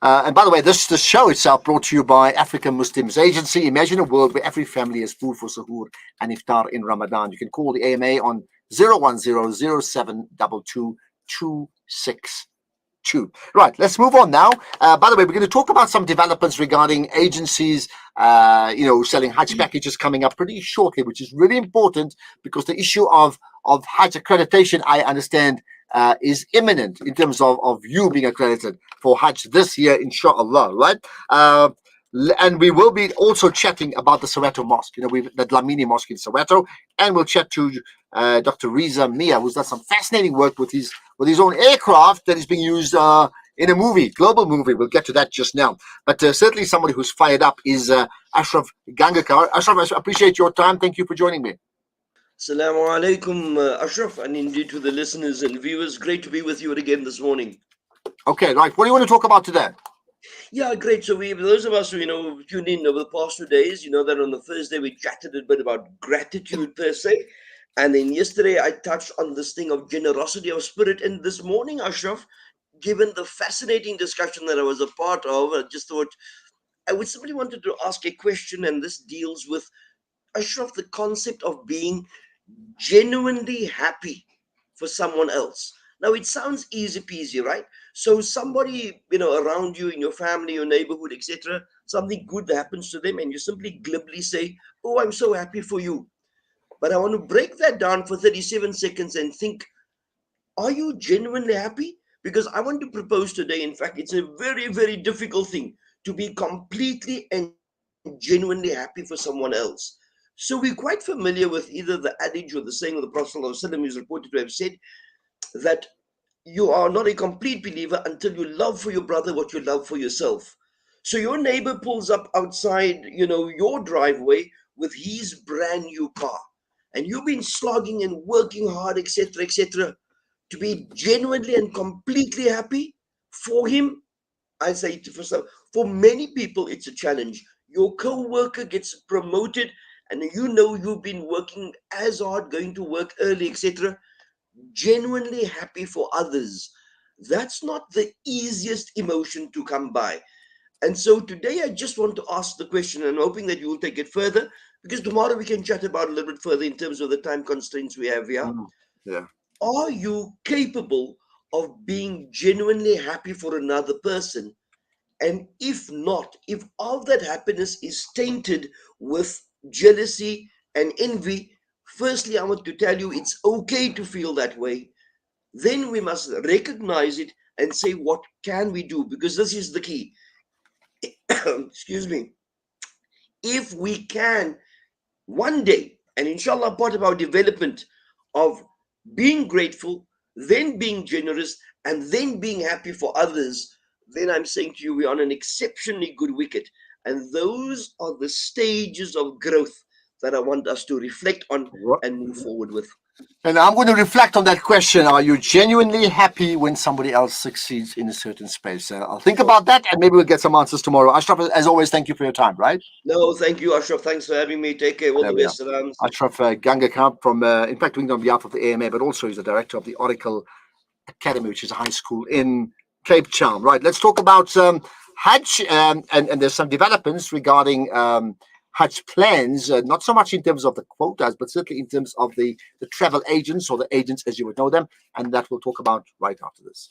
And by the way, this show itself brought to you by African Muslims Agency. Imagine a world where every family has food for suhoor and iftar in Ramadan. You can call the AMA on 010-0722-262. Right, let's move on now. By the way, we're going to talk about some developments regarding agencies, selling Hajj packages coming up pretty shortly, which is really important because the issue of Hajj accreditation, I understand, is imminent in terms of you being accredited for Hajj this year, inshallah, right? And we will be also chatting about the Soweto Mosque, the Dlamini Mosque in Soweto, and we'll chat to Dr. Riza Mia, who's done some fascinating work with his own aircraft that is being used in a movie, global movie. We'll get to that just now. But certainly somebody who's fired up is Ashraf Gangekar. Ashraf, I appreciate your time. Thank you for joining me. Assalamu alaikum, Ashraf, and indeed to the listeners and viewers. Great to be with you again this morning. Okay, right. What do you want to talk about today? Yeah, great. So those of us who, tuned in over the past 2 days, that on the Thursday we chatted a bit about gratitude per se. And then yesterday I touched on this thing of generosity of spirit. And this morning, Ashraf, given the fascinating discussion that I was a part of, I just thought I would simply wanted to ask a question. And this deals with, Ashraf, the concept of being genuinely happy for someone else. Now, it sounds easy peasy, right? So somebody, around you in your family, your neighborhood, etc., something good happens to them and you simply glibly say, oh, I'm so happy for you. But I want to break that down for 37 seconds and think, are you genuinely happy? Because I want to propose today, in fact, it's a very, very difficult thing to be completely and genuinely happy for someone else. So we're quite familiar with either the adage or the saying of the Prophet ﷺ is reported to have said that you are not a complete believer until you love for your brother what you love for yourself. So your neighbor pulls up outside, your driveway with his brand new car, and you've been slogging and working hard, etc., etc., to be genuinely and completely happy for him. I say for many people, it's a challenge. Your co-worker gets promoted, and you've been working as hard, going to work early, etc., genuinely happy for others. That's not the easiest emotion to come by. And so today I just want to ask the question, and hoping that you will take it further, because tomorrow we can chat about a little bit further in terms of the time constraints we have here. Yeah. Are you capable of being genuinely happy for another person? And if not, if all that happiness is tainted with jealousy and envy, firstly, I want to tell you it's okay to feel that way. Then we must recognize it and say, what can we do? Because this is the key. Excuse me. If we can one day, and inshallah, part of our development of being grateful, then being generous, and then being happy for others, then I'm saying to you, we're on an exceptionally good wicket. And those are the stages of growth that I want us to reflect on and move forward with. And I'm going to reflect on that question. Are you genuinely happy when somebody else succeeds in a certain space? I'll think about that, and maybe we'll get some answers tomorrow. Ashraf, as always, thank you for your time, right? No, thank you, Ashraf. Thanks for having me. Take care. All There the we are. best, Salams. Ashraf Gangekar from, in fact, doing it on behalf of the AMA, but also he's the director of the Oracle Academy, which is a high school in Cape Town. Right, let's talk about Hajj, and there's some developments regarding Hajj plans, not so much in terms of the quotas, but certainly in terms of the travel agents, or the agents as you would know them, and that we'll talk about right after this.